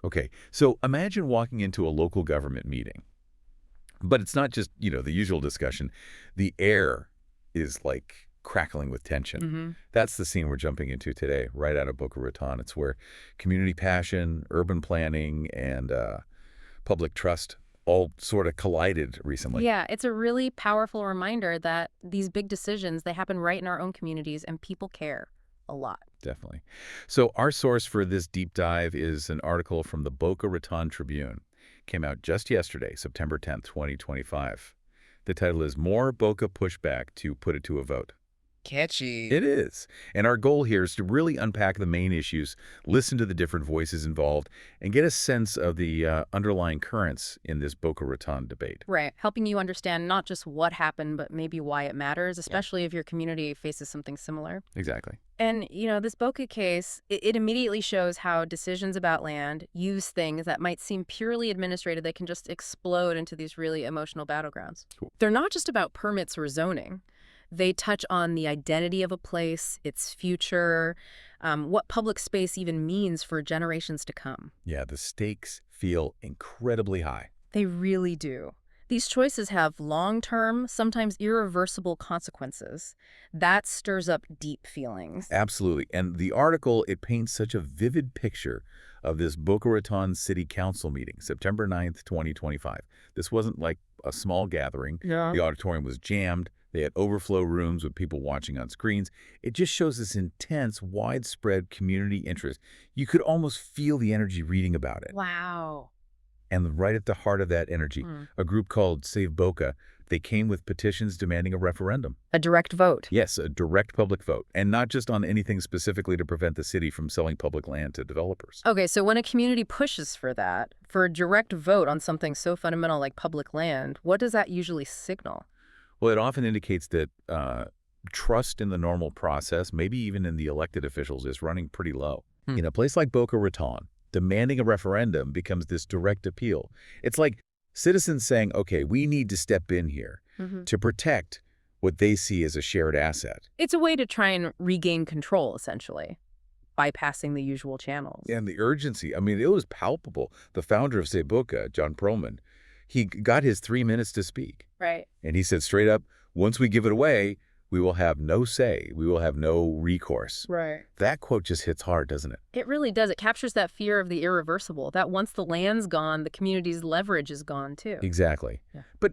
Okay, so imagine walking into a local government meeting. But it's not just, the usual discussion. The air is like crackling with tension. Hmm. That's the scene we're jumping into today, right out of Boca Raton. It's where community passion, urban planning, and public trust all sort of collided recently. Yeah, it's a really powerful reminder that these big decisions, they happen right in our own communities and people care a lot. Definitely. So our source for this deep dive is an article from the Boca Raton Tribune. Came out just yesterday, September 10th, 2025. The title is More Boca Pushback to Put It to a Vote. Catchy. It is. And our goal here is to really unpack the main issues, listen to the different voices involved, and get a sense of the underlying currents in this Boca Raton debate. Right. Helping you understand not just what happened, but maybe why it matters, especially if your community faces something similar. Exactly. And, this Boca case, it immediately shows how decisions about land use things that might seem purely administrative. They can just explode into these really emotional battlegrounds. Cool. They're not just about permits or zoning. They touch on the identity of a place, its future, what public space even means for generations to come. Yeah, the stakes feel incredibly high. They really do. These choices have long-term, sometimes irreversible consequences. That stirs up deep feelings. Absolutely. And the article, it paints such a vivid picture of this Boca Raton City Council meeting, September 9th, 2025. This wasn't like a small gathering. Yeah. The auditorium was jammed. They had overflow rooms with people watching on screens. It just shows this intense, widespread community interest. You could almost feel the energy reading about it. Wow. And right at the heart of that energy, a group called Save Boca, they came with petitions demanding a referendum. A direct vote. Yes, a direct public vote, and not just on anything specifically to prevent the city from selling public land to developers. Okay, so when a community pushes for that, for a direct vote on something so fundamental like public land, what does that usually signal? Well, it often indicates that trust in the normal process, maybe even in the elected officials, is running pretty low. In a place like Boca Raton, demanding a referendum becomes this direct appeal. It's like citizens saying, okay, we need to step in here to protect what they see as a shared asset. It's a way to try and regain control, essentially, bypassing the usual channels. And the urgency, I mean, it was palpable. The founder of Save Boca, John Perlman, he got his 3 minutes to speak. Right. And he said straight up, once we give it away, we will have no say. We will have no recourse. Right. That quote just hits hard, doesn't it? It really does. It captures that fear of the irreversible, that once the land's gone, the community's leverage is gone, too. Exactly. Yeah. But,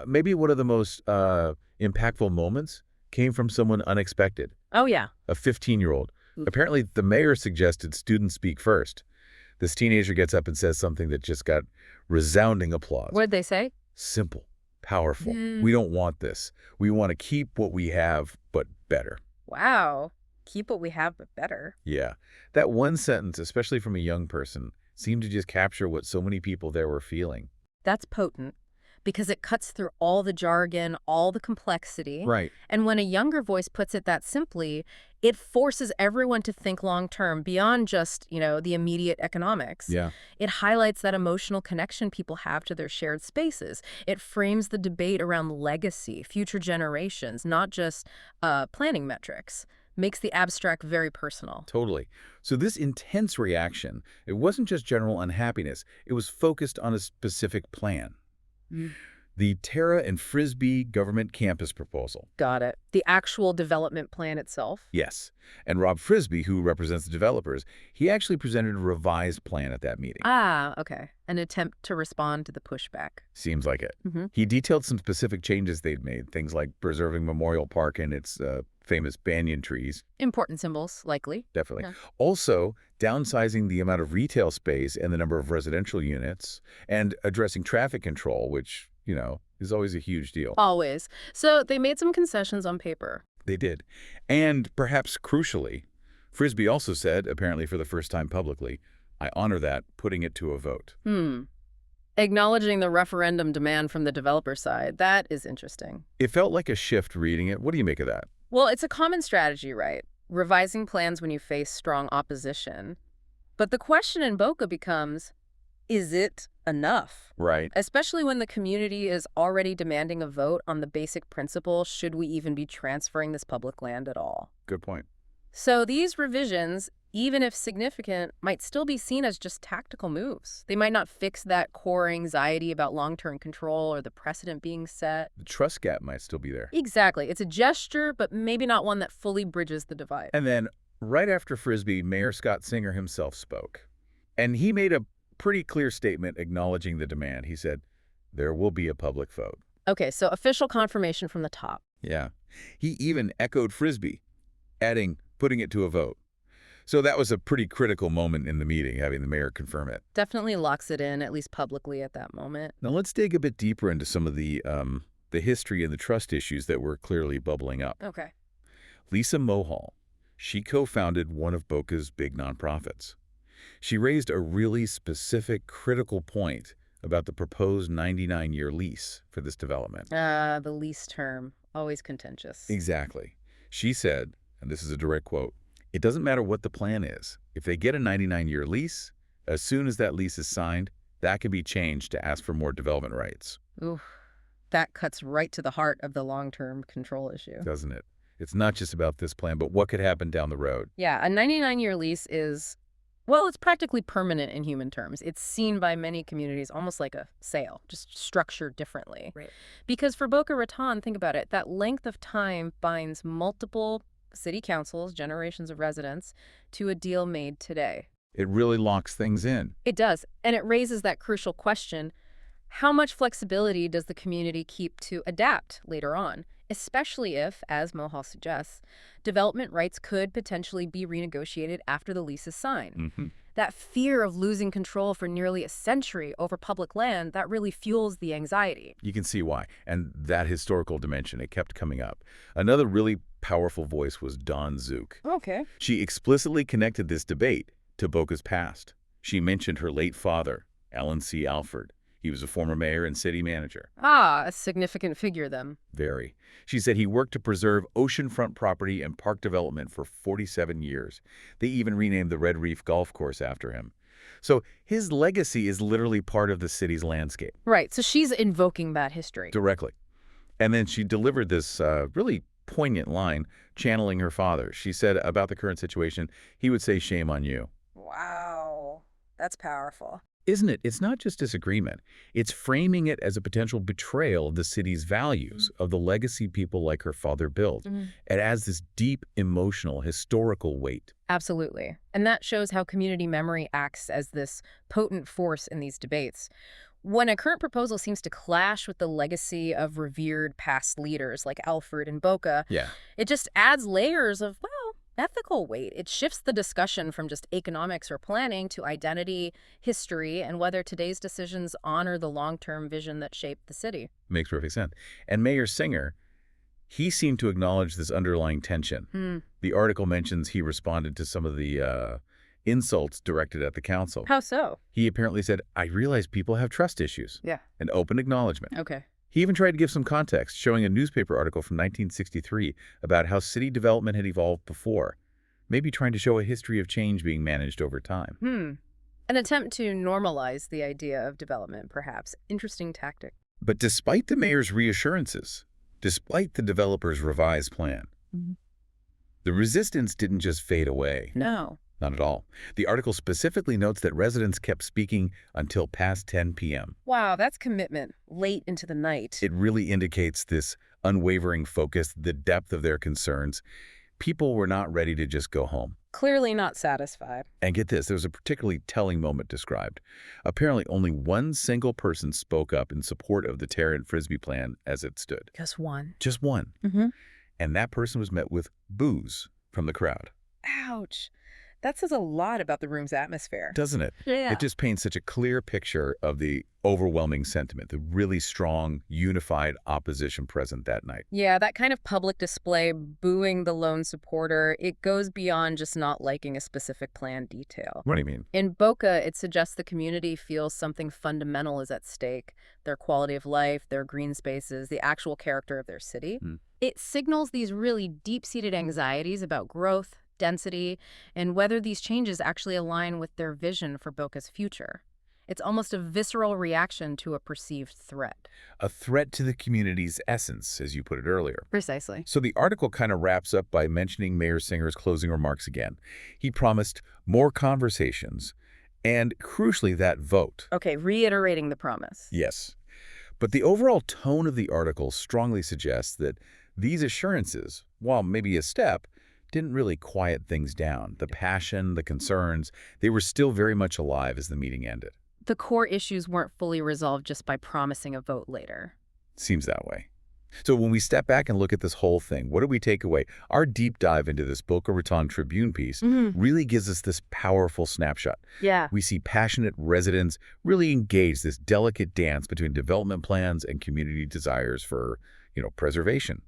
maybe one of the most impactful moments came from someone unexpected, Oh, yeah. a 15-year-old. Apparently, the mayor suggested students speak first. This teenager gets up and says something that just got resounding applause. What'd they say? Simple, powerful. We don't want this. We want to keep what we have, but better. Wow. Keep what we have, but better. Yeah. That one sentence, especially from a young person, seemed to just capture what so many people there were feeling. That's potent because it cuts through all the jargon, all the complexity. Right. And when a younger voice puts it that simply, it forces everyone to think long-term beyond just, the immediate economics. Yeah. It highlights that emotional connection people have to their shared spaces. It frames the debate around legacy, future generations, not just planning metrics. Makes the abstract very personal. Totally. So this intense reaction, it wasn't just general unhappiness. It was focused on a specific plan. The Terra and Frisbee government campus proposal. Got it. The actual development plan itself? Yes. And Rob Frisbee, who represents the developers, he actually presented a revised plan at that meeting. Ah, okay. An attempt to respond to the pushback. Seems like it. He detailed some specific changes they'd made, things like preserving Memorial Park and its famous banyan trees. Important symbols, likely. Definitely. Yeah. Also, downsizing the amount of retail space and the number of residential units, and addressing traffic control, which, is always a huge deal. Always. So they made some concessions on paper. They did. And perhaps crucially, Frisbee also said, apparently for the first time publicly, I honor that, putting it to a vote. Acknowledging the referendum demand from the developer side, that is interesting. It felt like a shift reading it. What do you make of that? Well, it's a common strategy, right? Revising plans when you face strong opposition. But the question in Boca becomes, is it enough? Right. Especially when the community is already demanding a vote on the basic principle, should we even be transferring this public land at all? Good point. So these revisions, even if significant, might still be seen as just tactical moves. They might not fix that core anxiety about long-term control or the precedent being set. The trust gap might still be there. Exactly. It's a gesture, but maybe not one that fully bridges the divide. And then, right after Frisbee, Mayor Scott Singer himself spoke. And he made a pretty clear statement acknowledging the demand. He said, there will be a public vote. Okay, so official confirmation from the top. Yeah. He even echoed Frisbee, adding, putting it to a vote. So that was a pretty critical moment in the meeting, having the mayor confirm it. Definitely locks it in, at least publicly at that moment. Now let's dig a bit deeper into some of the history and the trust issues that were clearly bubbling up. Okay. Lisa Mohall, she co-founded one of Boca's big nonprofits. She raised a really specific, critical point about the proposed 99-year lease for this development. The lease term, always contentious. Exactly. She said, and this is a direct quote, "It doesn't matter what the plan is. If they get a 99-year lease, as soon as that lease is signed, that can be changed to ask for more development rights." Oof, that cuts right to the heart of the long-term control issue. Doesn't it? It's not just about this plan, but what could happen down the road. Yeah, a 99-year lease is, well, it's practically permanent in human terms. It's seen by many communities almost like a sale, just structured differently. Right. Because for Boca Raton, think about it, that length of time binds multiple city councils, generations of residents, to a deal made today. It really locks things in. It does, and it raises that crucial question, how much flexibility does the community keep to adapt later on, especially if, as Mohall suggests, development rights could potentially be renegotiated after the lease is signed? Mm-hmm. That fear of losing control for nearly a century over public land, that really fuels the anxiety. You can see why. And that historical dimension, it kept coming up. Another really powerful voice was Dawn Zook. Okay. She explicitly connected this debate to Boca's past. She mentioned her late father, Alan C. Alford. He was a former mayor and city manager. Ah, a significant figure then. Very. She said he worked to preserve oceanfront property and park development for 47 years. They even renamed the Red Reef Golf Course after him. So his legacy is literally part of the city's landscape. Right, so she's invoking that history. Directly. And then she delivered this really poignant line, channeling her father. She said about the current situation, he would say, "Shame on you." Wow, that's powerful. Isn't it? It's not just disagreement. It's framing it as a potential betrayal of the city's values, of the legacy people like her father built. It adds this deep emotional, historical weight. Absolutely. And that shows how community memory acts as this potent force in these debates. When a current proposal seems to clash with the legacy of revered past leaders like Alfred and Boca, Yeah. it just adds layers of, well, ethical weight. It shifts the discussion from just economics or planning to identity, history, and whether today's decisions honor the long-term vision that shaped the city. Makes perfect sense. And Mayor Singer, he seemed to acknowledge this underlying tension. The article mentions he responded to some of the insults directed at the council. How so? He apparently said, "I realize people have trust issues." Yeah. An open acknowledgement. Okay. He even tried to give some context, showing a newspaper article from 1963 about how city development had evolved before, maybe trying to show a history of change being managed over time. An attempt to normalize the idea of development, perhaps. Interesting tactic. But despite the mayor's reassurances, despite the developer's revised plan, the resistance didn't just fade away. No. Not at all. The article specifically notes that residents kept speaking until past 10 p.m. Wow, that's commitment. Late into the night. It really indicates this unwavering focus, the depth of their concerns. People were not ready to just go home. Clearly not satisfied. And get this, there was a particularly telling moment described. Apparently, only one single person spoke up in support of the Tarrant Frisbee plan as it stood. Just one. Just one. And that person was met with boos from the crowd. Ouch. That says a lot about the room's atmosphere. Doesn't it? Yeah. It just paints such a clear picture of the overwhelming sentiment, the really strong, unified opposition present that night. Yeah, that kind of public display, booing the lone supporter, it goes beyond just not liking a specific plan detail. What do you mean? In Boca, it suggests the community feels something fundamental is at stake. Their quality of life, their green spaces, the actual character of their city. It signals these really deep-seated anxieties about growth, density, and whether these changes actually align with their vision for Boca's future. It's almost a visceral reaction to a perceived threat. A threat to the community's essence, as you put it earlier. Precisely. So the article kind of wraps up by mentioning Mayor Singer's closing remarks again. He promised more conversations and, crucially, that vote. Okay, reiterating the promise. Yes. But the overall tone of the article strongly suggests that these assurances, while maybe a step, didn't really quiet things down. The passion, the concerns, they were still very much alive as the meeting ended. The core issues weren't fully resolved just by promising a vote later. Seems that way. So when we step back and look at this whole thing, what do we take away? Our deep dive into this Boca Raton Tribune piece really gives us this powerful snapshot. Yeah. We see passionate residents really engage this delicate dance between development plans and community desires for, preservation.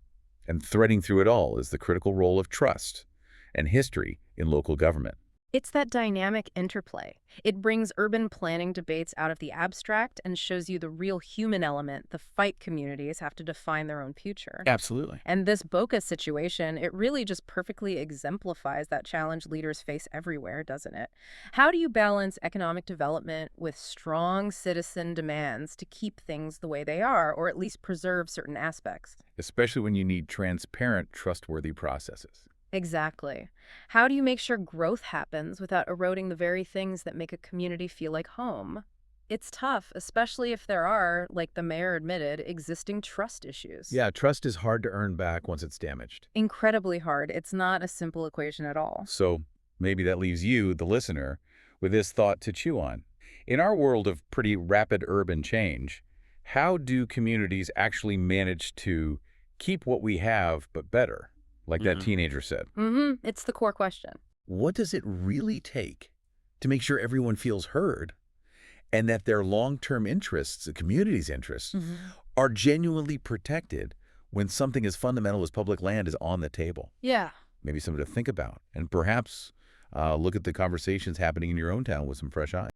And threading through it all is the critical role of trust and history in local government. It's that dynamic interplay. It brings urban planning debates out of the abstract and shows you the real human element the fight communities have to define their own future. Absolutely. And this Boca situation, it really just perfectly exemplifies that challenge leaders face everywhere, doesn't it? How do you balance economic development with strong citizen demands to keep things the way they are, or at least preserve certain aspects? Especially when you need transparent, trustworthy processes. Exactly. How do you make sure growth happens without eroding the very things that make a community feel like home? It's tough, especially if there are, like the mayor admitted, existing trust issues. Yeah, trust is hard to earn back once it's damaged. Incredibly hard. It's not a simple equation at all. So maybe that leaves you, the listener, with this thought to chew on. In our world of pretty rapid urban change, how do communities actually manage to keep what we have but better? Like that teenager said. It's the core question. What does it really take to make sure everyone feels heard and that their long-term interests, the community's interests, are genuinely protected when something as fundamental as public land is on the table? Yeah. Maybe something to think about and perhaps look at the conversations happening in your own town with some fresh eyes.